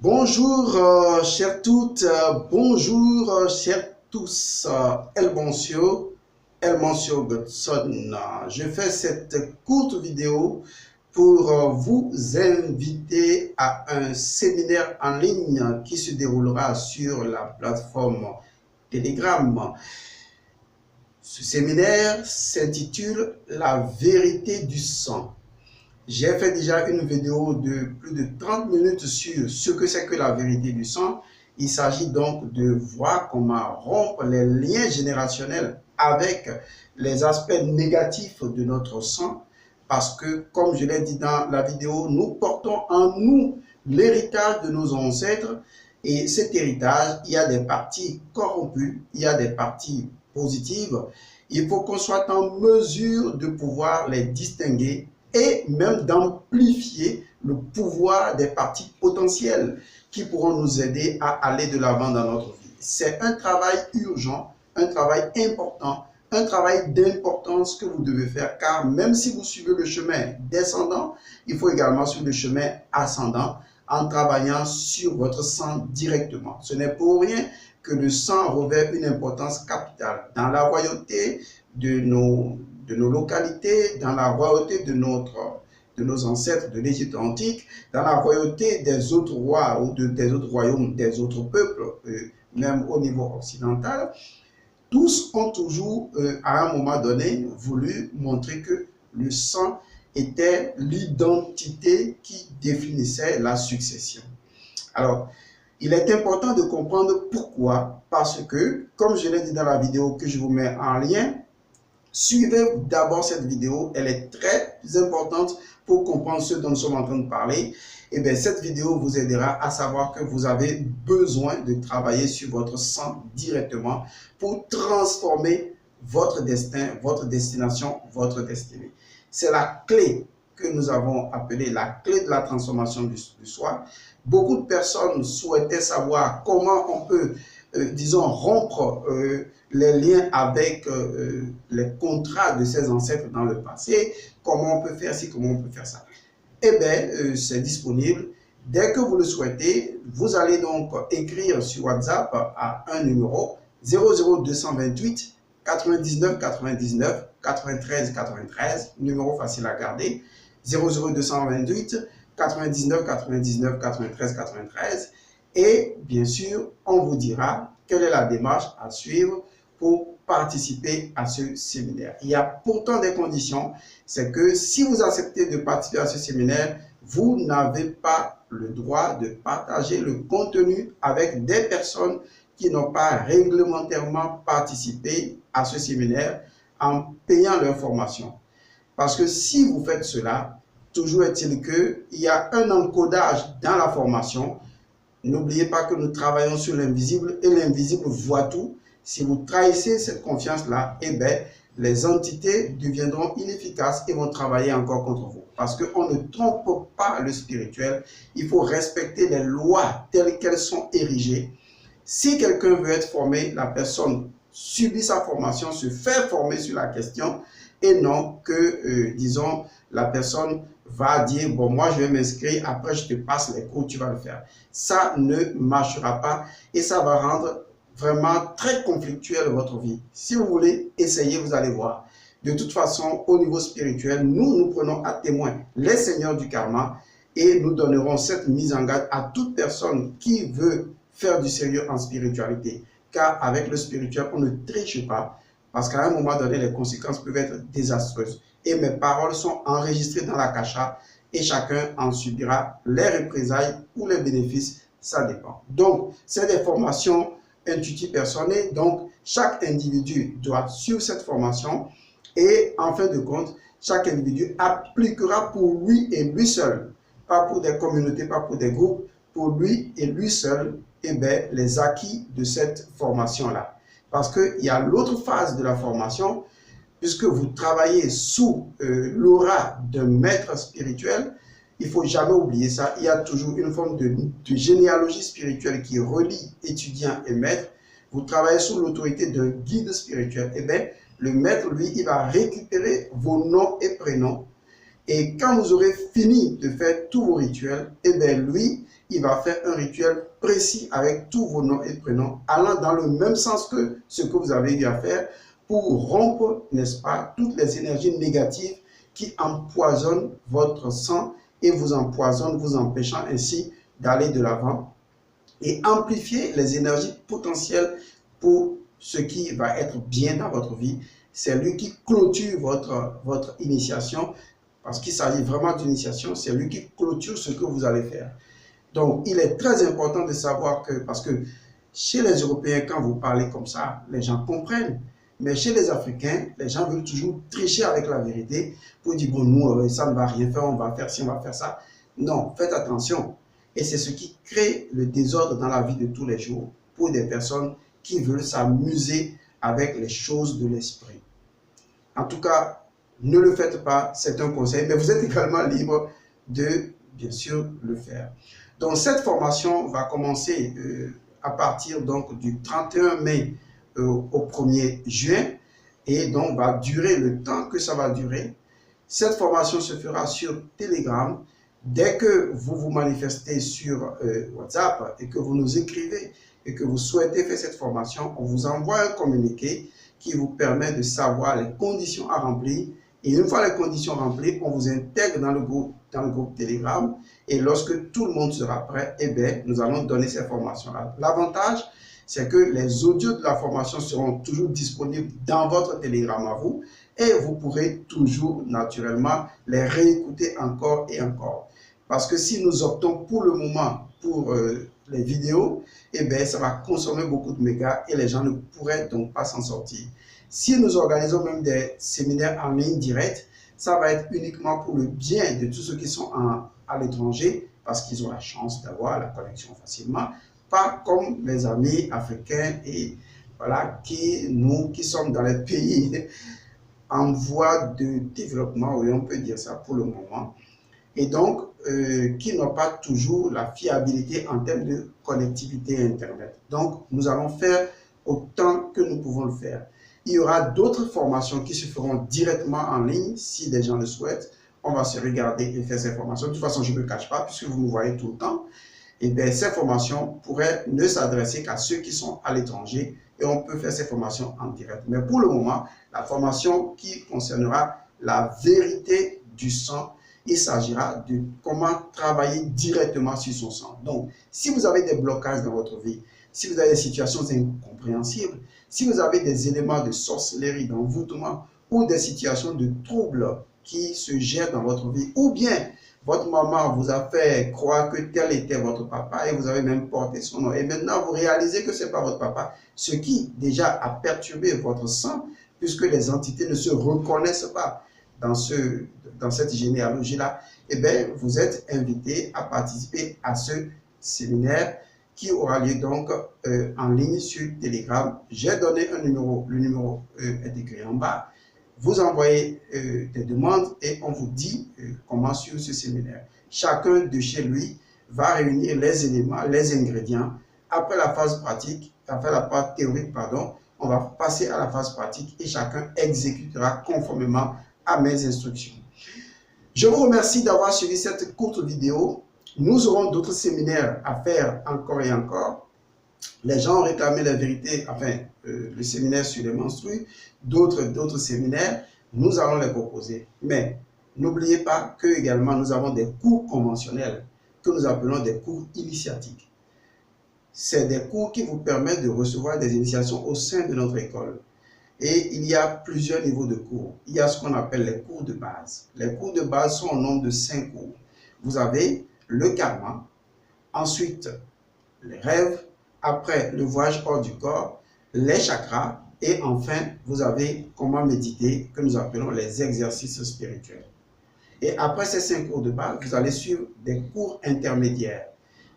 Bonjour, chers toutes, bonjour, chers tous. El Mancio Godson. Je fais cette courte vidéo pour vous inviter à un séminaire en ligne qui se déroulera sur la plateforme Telegram. Ce séminaire s'intitule La vérité du sang. J'ai fait déjà une vidéo de plus de 30 minutes sur ce que c'est que la vérité du sang. Il s'agit donc de voir comment rompre les liens générationnels avec les aspects négatifs de notre sang. Parce que, comme je l'ai dit dans la vidéo, nous portons en nous l'héritage de nos ancêtres. Et cet héritage, il y a des parties corrompues, il y a des parties positives. Il faut qu'on soit en mesure de pouvoir les distinguer et même d'amplifier le pouvoir des parties potentielles qui pourront nous aider à aller de l'avant dans notre vie. C'est un travail urgent, un travail important, un travail d'importance que vous devez faire, car même si vous suivez le chemin descendant, il faut également suivre le chemin ascendant en travaillant sur votre sang directement. Ce n'est pour rien que le sang revêt une importance capitale dans la royauté de nos localités, dans la royauté de nos ancêtres de l'Égypte antique, dans la royauté des autres rois ou des autres royaumes, des autres peuples, même au niveau occidental. Tous ont toujours, à un moment donné, voulu montrer que le sang était l'identité qui définissait la succession. Alors, il est important de comprendre pourquoi, parce que, comme je l'ai dit dans la vidéo que je vous mets en lien, suivez d'abord cette vidéo, elle est très importante pour comprendre ce dont nous sommes en train de parler. Et bien, cette vidéo vous aidera à savoir que vous avez besoin de travailler sur votre sang directement pour transformer votre destin, votre destination, votre destinée. C'est la clé que nous avons appelée la clé de la transformation du soi. Beaucoup de personnes souhaitaient savoir comment on peut, disons, rompre les liens avec les contrats de ses ancêtres dans le passé, comment on peut faire ci, comment on peut faire ça. Eh bien, c'est disponible. Dès que vous le souhaitez, vous allez donc écrire sur WhatsApp à un numéro 00228 99 99 93 93, numéro facile à garder, 00228 99 99 93 93, et bien sûr, on vous dira quelle est la démarche à suivre pour participer à ce séminaire. Il y a pourtant des conditions, c'est que si vous acceptez de participer à ce séminaire, vous n'avez pas le droit de partager le contenu avec des personnes qui n'ont pas réglementairement participé à ce séminaire en payant leur formation. Parce que si vous faites cela, toujours est-il qu'il y a un encodage dans la formation. N'oubliez pas que nous travaillons sur l'invisible et l'invisible voit tout. Si vous trahissez cette confiance-là, eh bien, les entités deviendront inefficaces et vont travailler encore contre vous. Parce qu'on ne trompe pas le spirituel. Il faut respecter les lois telles qu'elles sont érigées. Si quelqu'un veut être formé, la personne subit sa formation, se fait former sur la question et non que, disons, la personne va dire, bon, moi je vais m'inscrire, après je te passe les cours, tu vas le faire. Ça ne marchera pas et ça va rendre vraiment très conflictuelle votre vie. Si vous voulez essayer, vous allez voir. De toute façon, au niveau spirituel, nous prenons à témoin les seigneurs du karma et nous donnerons cette mise en garde à toute personne qui veut faire du sérieux en spiritualité. Car avec le spirituel, on ne triche pas parce qu'à un moment donné, les conséquences peuvent être désastreuses. Et mes paroles sont enregistrées dans la cacha et chacun en subira les représailles ou les bénéfices, ça dépend. Donc, c'est des formations intuitives personnées, donc chaque individu doit suivre cette formation et en fin de compte, chaque individu appliquera pour lui et lui seul, pas pour des communautés, pas pour des groupes, pour lui et lui seul, eh bien, les acquis de cette formation-là. Parce qu'il y a l'autre phase de la formation, puisque vous travaillez sous l'aura d'un maître spirituel, il ne faut jamais oublier ça. Il y a toujours une forme de généalogie spirituelle qui relie étudiants et maîtres. Vous travaillez sous l'autorité d'un guide spirituel. Eh bien, le maître, lui, il va récupérer vos noms et prénoms. Et quand vous aurez fini de faire tous vos rituels, eh bien, lui, il va faire un rituel précis avec tous vos noms et prénoms, allant dans le même sens que ce que vous avez eu à faire pour rompre, n'est-ce pas, toutes les énergies négatives qui empoisonnent votre sang et vous empoisonnent, vous empêchant ainsi d'aller de l'avant et amplifier les énergies potentielles pour ce qui va être bien dans votre vie. C'est lui qui clôture votre initiation, parce qu'il s'agit vraiment d'initiation, c'est lui qui clôture ce que vous allez faire. Donc, il est très important de savoir que, parce que chez les Européens, quand vous parlez comme ça, les gens comprennent. Mais chez les Africains, les gens veulent toujours tricher avec la vérité pour dire, bon, nous, ça ne va rien faire, on va faire ci, on va faire ça. Non, faites attention. Et c'est ce qui crée le désordre dans la vie de tous les jours pour des personnes qui veulent s'amuser avec les choses de l'esprit. En tout cas, ne le faites pas, c'est un conseil, mais vous êtes également libre de, bien sûr, le faire. Donc, cette formation va commencer à partir donc, du 31 mai au 1er juin et donc va durer le temps que ça va durer. Cette formation se fera sur Telegram. Dès que vous vous manifestez sur WhatsApp et que vous nous écrivez et que vous souhaitez faire cette formation, on vous envoie un communiqué qui vous permet de savoir les conditions à remplir. Et une fois les conditions remplies, on vous intègre dans le groupe Telegram. Et lorsque tout le monde sera prêt, eh bien, nous allons donner ces formations-là. L'avantage, c'est que les audios de la formation seront toujours disponibles dans votre Telegram à vous. Et vous pourrez toujours, naturellement, les réécouter encore et encore. Parce que si nous optons pour le moment pour les vidéos, eh bien, ça va consommer beaucoup de mégas et les gens ne pourraient donc pas s'en sortir. Si nous organisons même des séminaires en ligne direct, ça va être uniquement pour le bien de tous ceux qui sont à l'étranger, parce qu'ils ont la chance d'avoir la connexion facilement, pas comme les amis africains et voilà, nous qui sommes dans les pays en voie de développement, oui, on peut dire ça pour le moment, et donc qui n'ont pas toujours la fiabilité en termes de connectivité Internet. Donc, nous allons faire autant que nous pouvons le faire. Il y aura d'autres formations qui se feront directement en ligne, si des gens le souhaitent. On va se regarder et faire ces formations. De toute façon, je ne me cache pas, puisque vous me voyez tout le temps. Et bien, ces formations pourraient ne s'adresser qu'à ceux qui sont à l'étranger et on peut faire ces formations en direct. Mais pour le moment, la formation qui concernera la vérité du sang, il s'agira de comment travailler directement sur son sang. Donc, si vous avez des blocages dans votre vie, si vous avez des situations incompréhensibles, si vous avez des éléments de sorcellerie, d'envoûtement ou des situations de troubles qui se gèrent dans votre vie, ou bien votre maman vous a fait croire que tel était votre papa et vous avez même porté son nom. Et maintenant, vous réalisez que ce n'est pas votre papa, ce qui déjà a perturbé votre sang, puisque les entités ne se reconnaissent pas dans cette généalogie-là. Eh bien, vous êtes invité à participer à ce séminaire qui aura lieu donc en ligne sur Telegram. J'ai donné un numéro, le numéro est écrit en bas. Vous envoyez des demandes et on vous dit comment suivre ce séminaire. Chacun de chez lui va réunir les éléments, les ingrédients. Après la phase pratique, après la phase théorique, pardon, on va passer à la phase pratique et chacun exécutera conformément à mes instructions. Je vous remercie d'avoir suivi cette courte vidéo. Nous aurons d'autres séminaires à faire encore et encore. Les gens ont réclamé la vérité, enfin, le séminaire sur les menstrues, d'autres séminaires, nous allons les proposer. Mais n'oubliez pas que également nous avons des cours conventionnels que nous appelons des cours initiatiques. C'est des cours qui vous permettent de recevoir des initiations au sein de notre école. Et il y a plusieurs niveaux de cours. Il y a ce qu'on appelle les cours de base. Les cours de base sont au nombre de 5 cours. Vous avez le karma, ensuite les rêves, après le voyage hors du corps, les chakras et enfin vous avez comment méditer que nous appelons les exercices spirituels. Et après ces 5 cours de base, vous allez suivre des cours intermédiaires.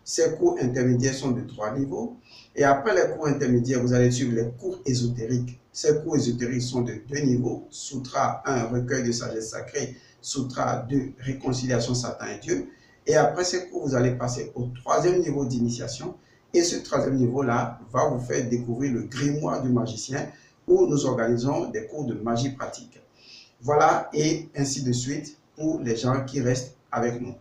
Ces cours intermédiaires sont de 3 niveaux et après les cours intermédiaires, vous allez suivre les cours ésotériques. Ces cours ésotériques sont de 2 niveaux, Sutra 1, recueil de sagesse sacrée, Sutra 2, réconciliation Satan et Dieu. Et après ces cours, vous allez passer au 3e niveau d'initiation. Et ce 3e niveau-là va vous faire découvrir le grimoire du magicien où nous organisons des cours de magie pratique. Voilà, et ainsi de suite pour les gens qui restent avec nous.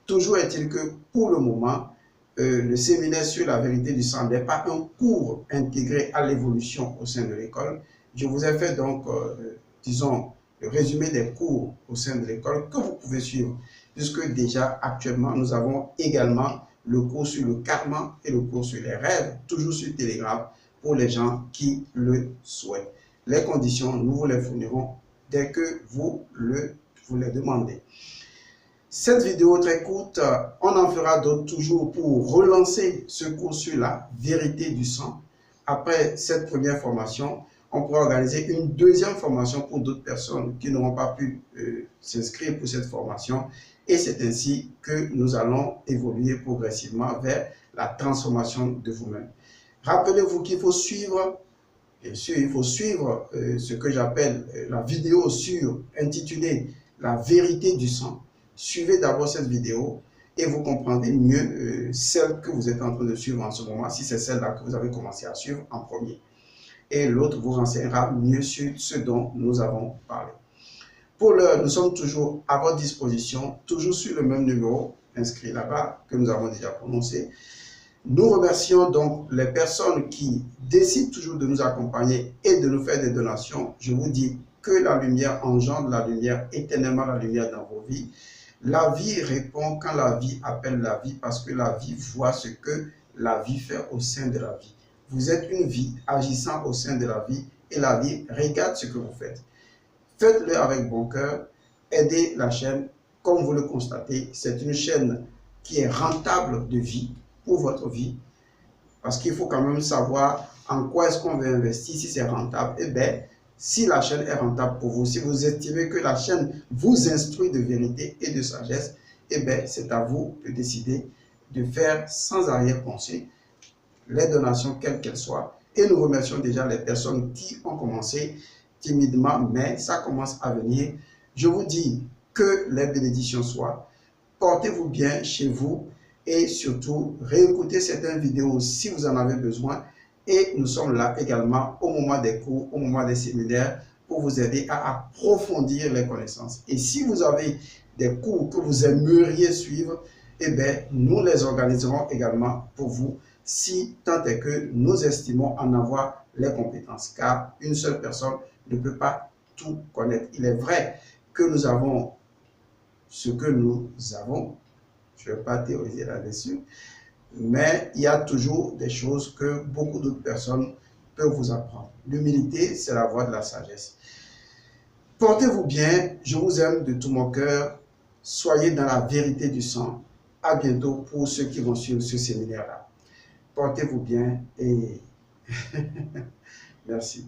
Toujours est-il que pour le moment, le séminaire sur la vérité du sang n'est pas un cours intégré à l'évolution au sein de l'école. Je vous ai fait donc, disons, le résumé des cours au sein de l'école que vous pouvez suivre, puisque déjà actuellement, nous avons également le cours sur le karma et le cours sur les rêves, toujours sur Telegram, pour les gens qui le souhaitent. Les conditions, nous vous les fournirons dès que vous les demandez. Cette vidéo très courte, on en fera d'autres toujours pour relancer ce cours sur la vérité du sang. Après cette première formation, on pourra organiser une deuxième formation pour d'autres personnes qui n'auront pas pu s'inscrire pour cette formation. Et c'est ainsi que nous allons évoluer progressivement vers la transformation de vous-même. Rappelez-vous qu'il faut suivre, bien sûr, il faut suivre ce que j'appelle la vidéo intitulée « La vérité du sang ». Suivez d'abord cette vidéo et vous comprendrez mieux celle que vous êtes en train de suivre en ce moment, si c'est celle-là que vous avez commencé à suivre en premier. Et l'autre vous renseignera mieux sur ce dont nous avons parlé. Pour l'heure, nous sommes toujours à votre disposition, toujours sur le même numéro inscrit là-bas que nous avons déjà prononcé. Nous remercions donc les personnes qui décident toujours de nous accompagner et de nous faire des donations. Je vous dis que la lumière engendre la lumière, éternellement la lumière dans vos vies. La vie répond quand la vie appelle la vie, parce que la vie voit ce que la vie fait au sein de la vie. Vous êtes une vie agissant au sein de la vie et la vie regarde ce que vous faites. Faites-le avec bon cœur, aidez la chaîne. Comme vous le constatez, c'est une chaîne qui est rentable de vie pour votre vie, parce qu'il faut quand même savoir en quoi est-ce qu'on veut investir, si c'est rentable. Eh bien, si la chaîne est rentable pour vous, si vous estimez que la chaîne vous instruit de vérité et de sagesse, eh bien, c'est à vous de décider de faire sans arrière-pensée les donations, quelles qu'elles soient. Et nous remercions déjà les personnes qui ont commencé timidement, mais ça commence à venir. Je vous dis que les bénédictions soient. Portez-vous bien chez vous et surtout, réécoutez certaines vidéos si vous en avez besoin. Et nous sommes là également au moment des cours, au moment des séminaires, pour vous aider à approfondir les connaissances. Et si vous avez des cours que vous aimeriez suivre, eh bien, nous les organiserons également pour vous, si tant est que nous estimons en avoir les compétences. Car une seule personne ne peut pas tout connaître. Il est vrai que nous avons ce que nous avons. Je ne vais pas théoriser là-dessus. Mais il y a toujours des choses que beaucoup d'autres personnes peuvent vous apprendre. L'humilité, c'est la voie de la sagesse. Portez-vous bien, je vous aime de tout mon cœur. Soyez dans la vérité du sang. À bientôt pour ceux qui vont suivre ce séminaire-là. Portez-vous bien et merci.